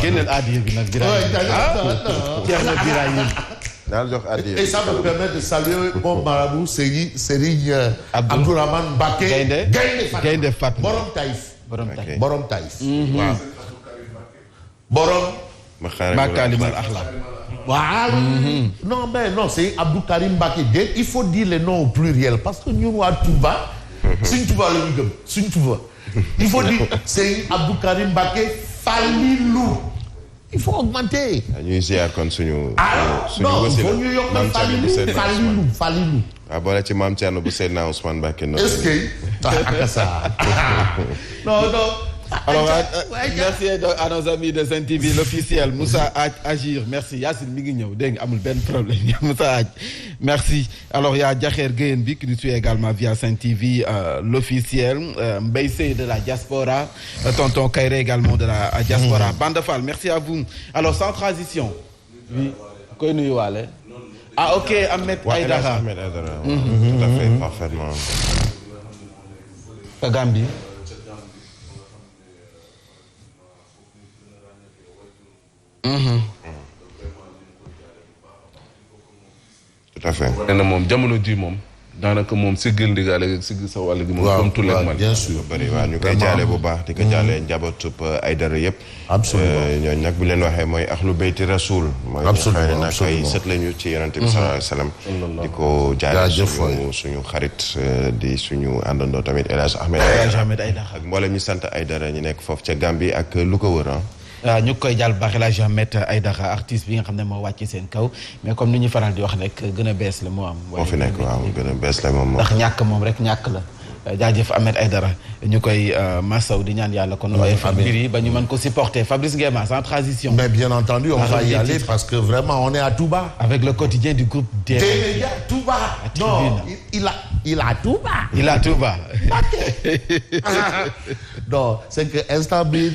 génneel addiya bi nag Birahim. jeex na Birahim. daal jox addiya. Et ça me permet de saluer mon marabout Serigne Abdourahmane Mbacké. Gaynde Fatma Borom Taïf. Borom Taïf. waaw. Borom. Makarimal Akhlaq. Voilà. Non mais non c'est Abdou Karim Mbacké. Il faut dire les noms au pluriel parce que ñun waa Touba. Suñ Touba la ñu gëm suñ Touba. Il faut dire c'est Abdou Karim Mbacké Falilou. Il faut augmenter. ñuy ziar kon suñu. non il faut ñu yokk Falilou. waaw boole ci maam Thierno bu Seydina Ousmane Mbacké. est-ce que. non. Alors, merci à nos amis de Sen TV, l'officiel Moussa Agir. Merci. Yacine mi ngi ñëw dégg nga amul benn problème Moussa Ag. Merci. Alors, il y a Diakher Guèyen bi qui nous suit également via Sen TV, l'officiel. Mbaye Sey de la diaspora. Tonton Kairé également de la diaspora. Bande Fall, merci à vous. Alors, sans transition. Oui. Koy nuyuwaale. Ah, ok, Ahmed Aïdara. Ahmed Aïdara. Tout à fait, parfaitement. Gambie. Tout à fait. nee na moom jamono ji moom daanaka moom siggal ndigaale siggal sa wàll gi moom. comme tout le monde bien sûr. bëri waaw ñu koy jaale bu baax di ko jaale njabootub Aïdara yëpp. absolument ñooñu nag bu leen waxee mooy axlu beyti rasul. absolument mooy nag ay sët lañu ci yonente bi sallallahu alayhi wasallam. di ko jaale suñu xarit di suñu àndandoo tamit El Hadj Ahmed Aïdara ak mboolem ñu sant Aïdara ñu nekk foofu ca Gambie ak lu ko wër ñu ngi koy jàll baax El Hadj Ahmed Aïdara artiste bi nga xam ne moo wàcc seen kaw mais comme ni ñu faral di wax rek gën a bees la moo am. moo fi nekk waaw gën a bees la moom. ndax ñàkk moom rek ñàkk la jaajëf Ahmed Aïdara ñu koy masaw di ñaan yàlla kon waaye fa mbir yi ba ñu mën ko supporter Fabrice Nguema sans transition. Mais bien entendu on va y aller parce que vraiment on est à Touba. Avec le quotidien du groupe des médias Touba. Non il a Touba. Il a Touba. Non c'est que instant bi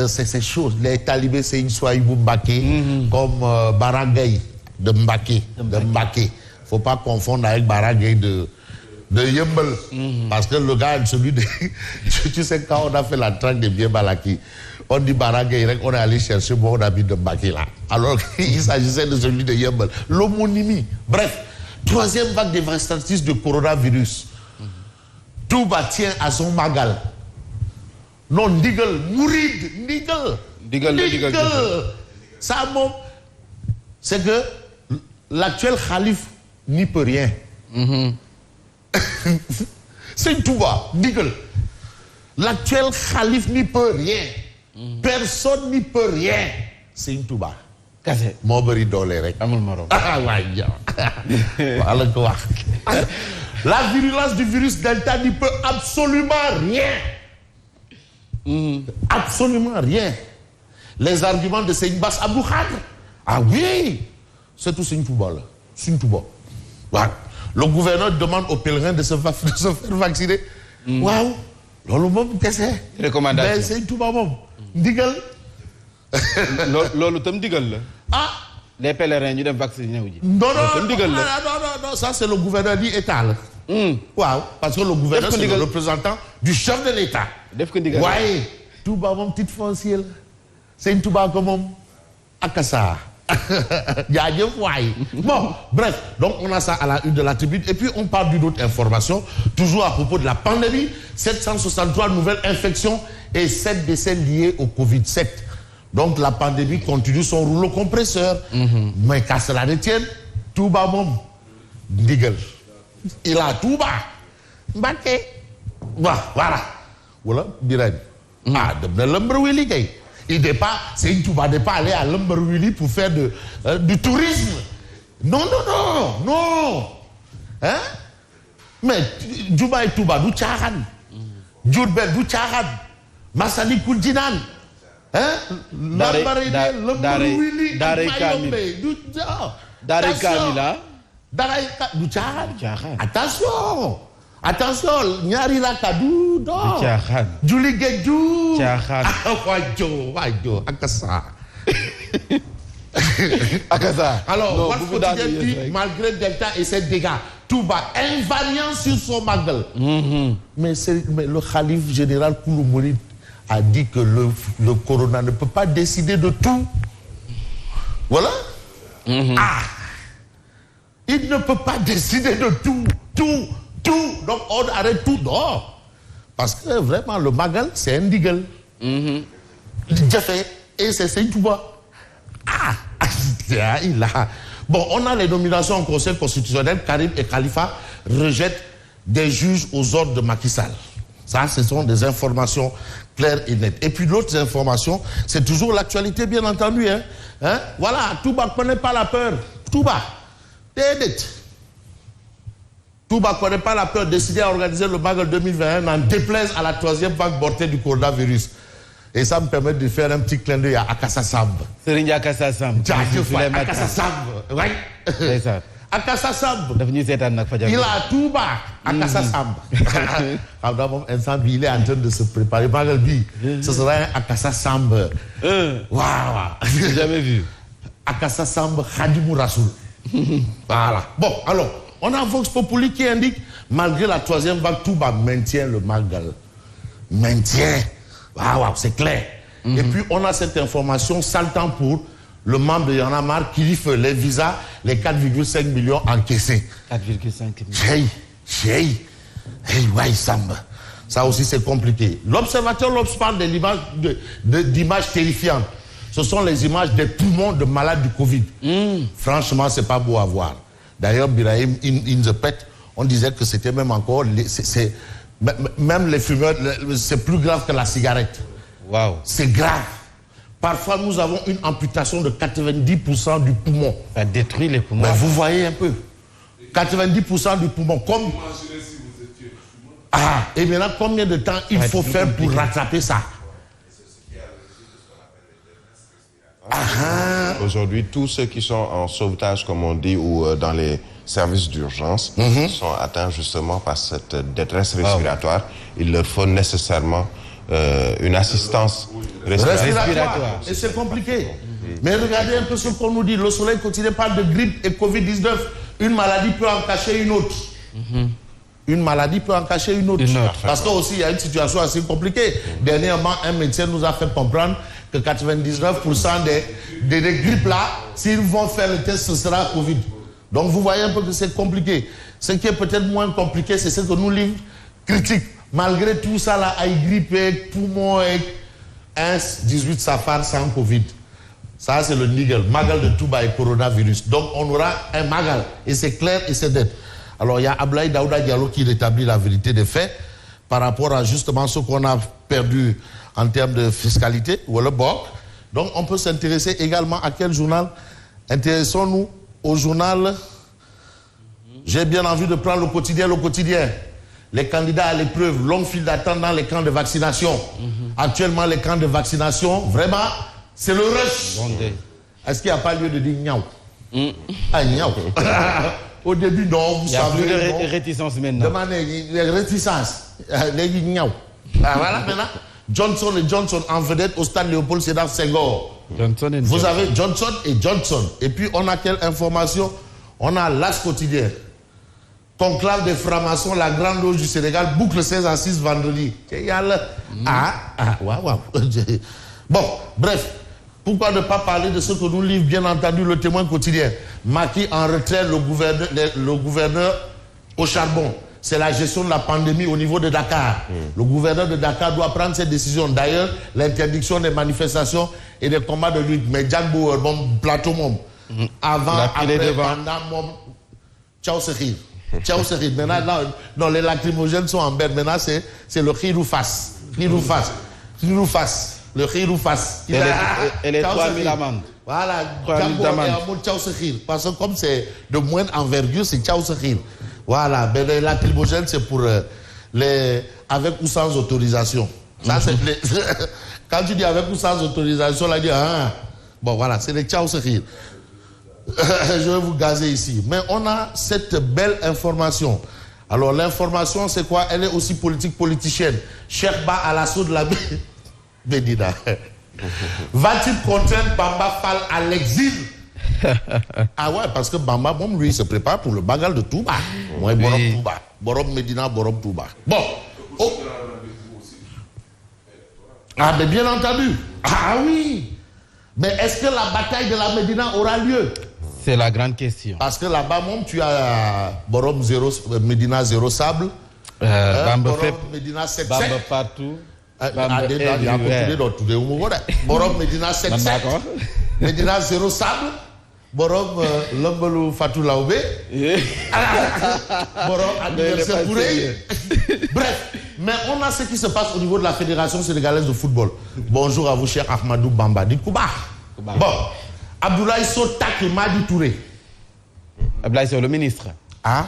c'est ces choses les talibés c'est une Souhaïbou Mbacké comme Barangay de Mbacké. Faut pas confondre avec Barangay de Yeumbeul. Parce que le gars celui de tu sais quand on a fait la traque de Biébalaki on dit Barangay rek on est allé chercher mon ami de Mbacké là alors qu'il s'agissait de celui de Yeumbeul l'homonymie. Bref, troisième vague dévastatrice de coronavirus. Touba tient à son magal. Non ndigal mouride ndigal ça moom c'est que l'actuel khalife n'y peut rien. C'est Touba ndigal l'actuel khalife n'y peut rien. Personne n'y peut rien. C'est Touba. kase moo bëri doole rek. amul morom. waay wala ko wax. La virulence du virus Delta n'y peut absolument rien. Absolument rien. Les arguments de Seigne Bass Abdou Khadre. Ah oui, c'est tout Seigne Touba là. Seigne Touba. Voilà. Le gouverneur demande aux pèlerins de se faire vacciner. Waaw. Loolu moom kese. Recommandation. Mais Seigne Touba moom. Ndigal. loolu tam ndigal la. Ah. Les pèlerins ñu dem vacciner wu ji. Non, non, ça c'est le gouverneur di État la. Waaw, parce que le gouverneur c'est le représentant du chef de l'État. def ko ndigal waaye Touba moom titre foncier la. Sëñ Touba ko moom akasa. jaajëf waay. Bon, bref, donc on a ça à la une de la Tribune et puis on parle d'une autre information toujours à propos de la pandémie. 763 nouvelles infections et 7 décès liés au Covid-7. Donc la pandémie continue son rouleau compresseur. Mais qu'à cela ne tienne, Touba moom ndigal. Il a Touba. Mbacké. Voilà. Voilà, Birahim. Ah, dem na Lomberwili kay. Il n'est pas, Sëñ Touba n'est pas allé à Lomberwili pour faire du tourisme. Non. Hein? Mais Jumaay Touba du caaxaan. Diourbel du caaxaan. Massalikul Jinaan. Daaray Kaamil du caaxaan. Attention ñaari raka du caaxaan. julli géej du caaxaan. waajo akasa. Alors Walf Quotidien dit malgré Delta et ses dégâts Touba invariant sur son magal. Mais le khalife général Koulibaly a dit que le corona ne peut pas décider de tout. Voilà. Ah, il ne peut pas décider de tout. Donc on arrête tout dehors. Parce que vraiment, le Magal, c'est un digal. J'ai fait, et c'est tout bas. Ah, il a. Bon, on a les nominations au Conseil constitutionnel. Karim et Khalifa rejettent des juges aux ordres de Macky Sall. Ça, ce sont des informations claires et nettes. Et puis l'autre information, c'est toujours l'actualité, bien entendu. Voilà, Touba ne connaît pas la peur. Touba, Touba ne connaît pas la peur, décidé à organiser le Magal 2021 en déplaise à la 3e vague mortelle du coronavirus. Et ça me permet de faire un petit clin d'œil à Akassa Samb. Serigne Akassa Samb. Akassa Samb. Oui. C'est ça. Akassa Samb. Il a Touba. Akassa Samb. Il est en train de se préparer. Ce sera un Akassa Samb. Waouh. J'ai jamais vu. Akassa Samb Khadimou Rassoul. Voilà. Bon, alors, on a Vox Populi qui indique, malgré la 3e vague, Touba maintient le Magal. Maintient. Waouh, c'est clair. Et puis, on a cette information saltant pour le membre de Y'en a marre qui livre les visas, les 4,5 millions encaissés. 4,5 millions. Ouais, Samba. Ça aussi, c'est compliqué. L'observateur L'Obs parle d'images terrifiantes. Ce sont les images des poumons de malades du Covid. Franchement, c'est pas beau à voir. D'ailleurs, Birahim, in the pet, on disait que c'était même encore... Même les fumeurs, c'est plus grave que la cigarette. Waouh. C'est grave. Parfois, nous avons une amputation de 90% du poumon. Ça détruit les poumons. Mais vous voyez un peu. 90% du poumon. Comme... Ah, et maintenant, combien de temps il faut faire pour rattraper ça? Aujourd'hui, tous ceux qui sont en sauvetage, comme on dit, ou dans les services d'urgence, sont atteints justement par cette détresse respiratoire. Il leur faut nécessairement une assistance respiratoire. Et c'est compliqué. Mais regardez un peu ce qu'on nous dit. Le soleil continue par de grippe et Covid-19. Une maladie peut en cacher une autre. Une maladie peut en cacher une autre. Parce qu'aussi, il y a une situation assez compliquée. Dernièrement, un médecin nous a fait comprendre que 99% des grippes là, s'ils vont faire le test, ce sera Covid. Donc vous voyez un peu que c'est compliqué. Ce qui est peut-être moins compliqué, c'est ce que nous livre critique. Malgré tout ça là, avec grippe, avec poumon, avec 18 safar sans Covid. Ça c'est le Nigel, Magal de Touba et coronavirus. Donc on aura un Magal. Et c'est clair et c'est net. Alors il y a Ablaye Daouda Diallo qui rétablit la vérité des faits par rapport à justement ce qu'on a perdu en termes de fiscalité, ou le BOC. Donc on peut s'intéresser également à quel journal. Intéressons-nous au journal. J'ai bien envie de prendre le quotidien. Les candidats à l'épreuve, longue file d'attente dans les camps de vaccination. Actuellement, les camps de vaccination, vraiment, c'est le rush. Est-ce qu'il n'y a pas lieu de dire niaou? Ah, niaou. Au début, non, vous savez. Il y a plus de réticence maintenant. Demandez, les réticences. Les niaou. Voilà, maintenant. Johnson et Johnson en vedette au stade Léopold Sédar Senghor. Vous avez Johnson et Johnson. Et puis, on a quelle information? On a l'As quotidien. Conclave des francs-maçons, la Grande Loge du Sénégal, boucle 16 à 6 vendredi. Waouh. Bon, bref. Pourquoi ne pas parler de ce que nous livre, bien entendu, le Témoin quotidien? Macky en retrait le gouverneur au charbon. C'est la gestion de la pandémie au niveau de Dakar. Le gouverneur de Dakar doit prendre ses décisions. D'ailleurs, l'interdiction des manifestations et des combats de lutte. Mais Jack Bauer, bon plateau, avant, après, pendant, ciao, c'est rire. Maintenant, non, les lacrymogènes sont en berne. Maintenant, c'est le khirou face. Le khirou face. Et les 3 000 amendes. Voilà, Jack Bauer est en mode ciao, c'est rire. Parce que comme c'est de moindre envergure, c'est ciao, c'est rire. Voilà, mais les lacrymogènes, c'est pour avec ou sans autorisation. Ça, c'est quand tu dis avec ou sans autorisation, là, tu dis, bon, voilà, c'est les ciao, c'est rire. Je vais vous gazer ici. Mais on a cette belle information. Alors, l'information, c'est quoi? Elle est aussi politicienne. Cheikh Ba à l'assaut de la Médina. Va-t-il contraindre Bamba Fall à l'exil? Ah ouais, parce que Bamba, bon, lui, il se prépare pour le bagal de Touba. Ouais, Borom Touba. Borom Médina, Borom Touba. Bon. Oh. Ah, mais bien entendu. Ah oui. Mais est-ce que la bataille de la Médina aura lieu? C'est la grande question. Parce que là-bas, tu as Borom 0, Médina 0 sable. Bamba Borom Fep, Médina 7 Bamba 7. partout. Borom Médina 7 7. Médina 0 sable. Borom Lombalou Fatou Laoube. Borom anniversaire Kouré. Bref, mais on a ce qui se passe au niveau de la Fédération sénégalaise de football. Bonjour à vous, cher Ahmadou Bamba. Dites Kouba. Bon, Abdoulaye Sotak et Madi Touré. Abdoulaye Sow, le ministre. Ah?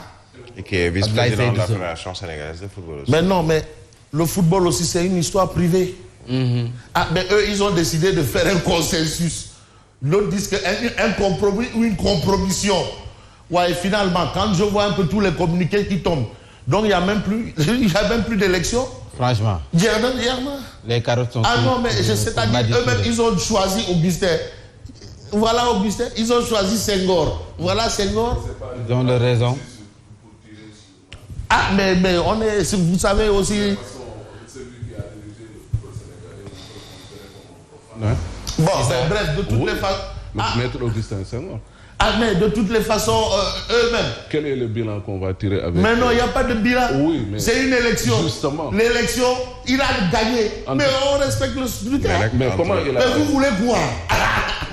Et qui est vice-président de la Fédération sénégalaise de football aussi. Mais non, mais le football aussi, c'est une histoire privée. Ah, mais eux, ils ont décidé de faire un consensus. L'autre dit qu'un compromis ou une compromission. Ouais, et finalement, quand je vois un peu tous les communiqués qui tombent, donc il n'y a même plus d'élection. Franchement. Les carottes sont... Ah non, mais c'est-à-dire eux-mêmes, ils ont choisi Augustin. Voilà Augustin, ils ont choisi Senghor. Voilà Senghor. Ils ont leur raison. Ah, mais on est, vous savez aussi... Bon, bref, de toutes les façons... Maître Augustin Senghor. Ah, mais de toutes les façons, eux-mêmes... Quel est le bilan qu'on va tirer avec... Mais non, il n'y a pas de bilan. Oui, mais... C'est une élection. Justement. L'élection, il a gagné. Mais on respecte le scrutin. Mais comment il a... Mais vous voulez quoi?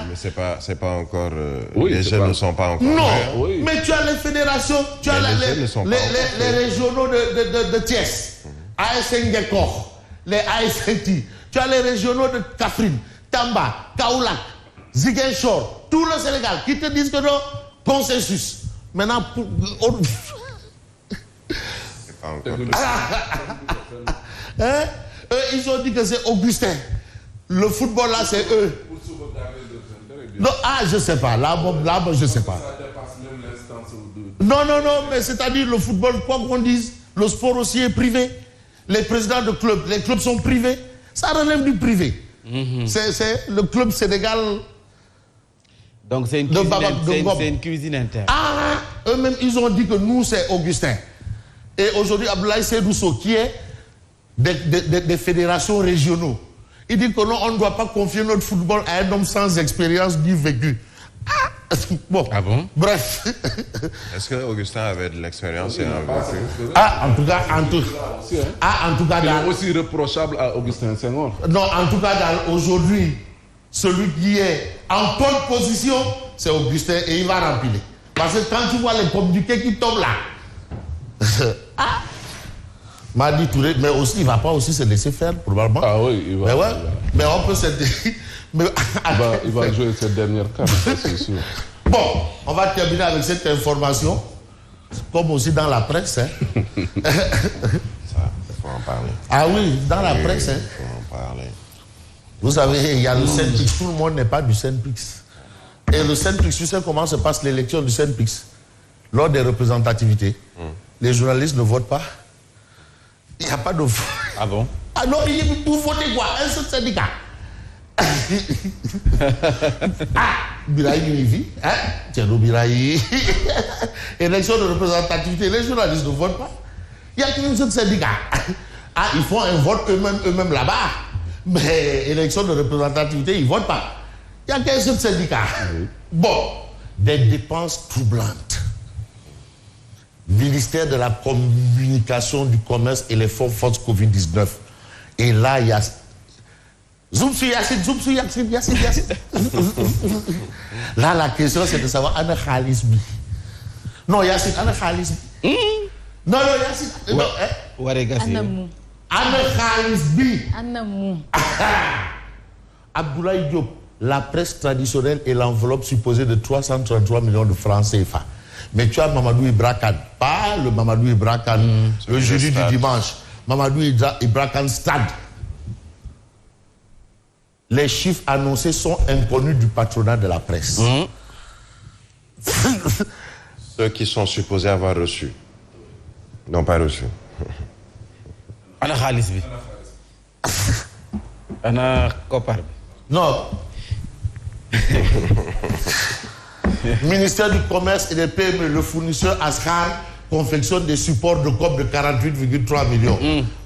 Mais c'est pas encore... Oui, les jeunes ne sont pas encore... Non, oui. mais tu as les fédérations, tu as les régionaux de Thiès, AS Ngekor, les ASNT, tu as les régionaux de Kaffrine, Tamba, Kaolack, Ziguinchor, tout le Sénégal, qui te disent que non, consensus. Maintenant, C'est pas encore... hein? Eux, ils ont dit que c'est Augustin. Le football, là, c'est eux. Non, je sais pas. Là, je sais pas. Non, mais c'est-à-dire le football, quoi qu'on dise, le sport aussi est privé. Les présidents de clubs, les clubs sont privés. Ça relève du privé. C'est le club Sénégal. Donc c'est une cuisine interne. Ah, eux-mêmes, ils ont dit que nous, c'est Augustin. Et aujourd'hui, Abdoulaye Seydousso, qui est des fédérations régionaux, il dit que non, on ne doit pas confier notre football à un homme sans expérience ni vécu. Bon. Ah bon? Bref. Est-ce que Augustin avait de l'expérience et un vécu? En tout cas, il est aussi reprochable à Augustin Senghor. Non, en tout cas, aujourd'hui, celui qui est en bonne position, c'est Augustin et il va remplir. Parce que quand tu vois les communiqués qui tombent là, Madi Touré, mais aussi, il ne va pas aussi se laisser faire, probablement. Ah oui, il va. Mais ouais, mais on peut se dire. Il va jouer cette dernière carte, c'est sûr. Bon, on va terminer avec cette information, comme aussi dans la presse. Hein. Ça, il faut en parler. Ah oui, dans la presse. Il Hein. faut en parler. Vous savez, il y a le Saint-Pix. Tout le monde n'est pas du Saint-Pix. Et le Saint-Pix, tu sais comment se passe l'élection du Saint-Pix? Lors des représentativités, les journalistes ne votent pas. Il n'y a pas de vote. Ah bon? Ah non, vous votez quoi? Un seul syndicat. Biraï Univi, hein? Tiens, Biraï. Élection de représentativité, les journalistes ne votent pas. Il n'y a qu'un seul syndicat. Ah, ils font un vote eux-mêmes là-bas. Mais élection de représentativité, ils ne votent pas. Il n'y a qu'un seul syndicat. Bon, des dépenses troublantes. Ministère de la Communication, du Commerce et les fonds force Covid-19. Et là, il y a... Zoupsou Yacine. Là, la question, c'est de savoir Anna Khalisbi. Non, Yacine, Anna Khalisbi. Non, Yacine. Non, hein? Anna Khalisbi. Anamou. Abdoulaye Diop, la presse traditionnelle et l'enveloppe supposée de 333 millions de francs CFA. Mais tu as Mamadou Ibra Kane, pas le Mamadou Ibra Kane, le jeudi du dimanche. Mamadou Ibra Kane Stade. Les chiffres annoncés sont inconnus du patronat de la presse. Ceux qui sont supposés avoir reçu n'ont pas reçu. Ana Khalis bi. Ana Kopar. Non. Ministère du Commerce et des PME, le fournisseur Ascar confectionne des supports de COP de 48,3 millions.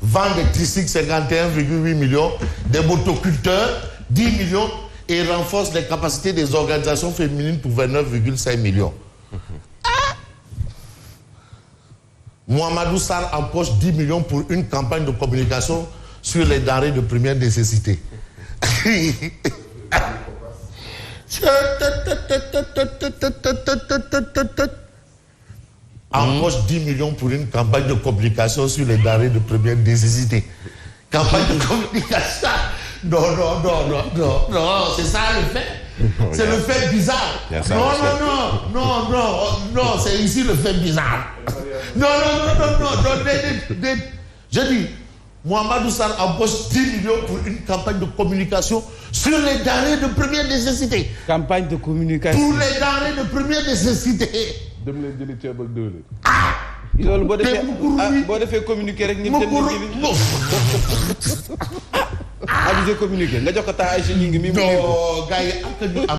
Vend des tricycles 51,8 millions. Des motoculteurs 10 millions. Et renforce les capacités des organisations féminines pour 29,5 millions. Mohamedou Sarr empoche 10 millions pour une campagne de communication sur les denrées de première nécessité. Empoche 10 millions pour une campagne de communication sur les denrées de première nécessité. Campagne de communication. Non, c'est ça le fait. C'est le fait bizarre. Non, c'est ici le fait bizarre. Non. Je dis, Mohamedou Sarr empoche 10 millions pour une campagne de communication sur les denrées de première nécessité. Campagne de communication. Pour les denrées de première nécessité. dem leen jëli ceeb ak diwlin. loolu boo defee communiquer rek ñun dem nañu jëli. communiquer nga jox ko taa ay si ñu ngi mi. non gars yi am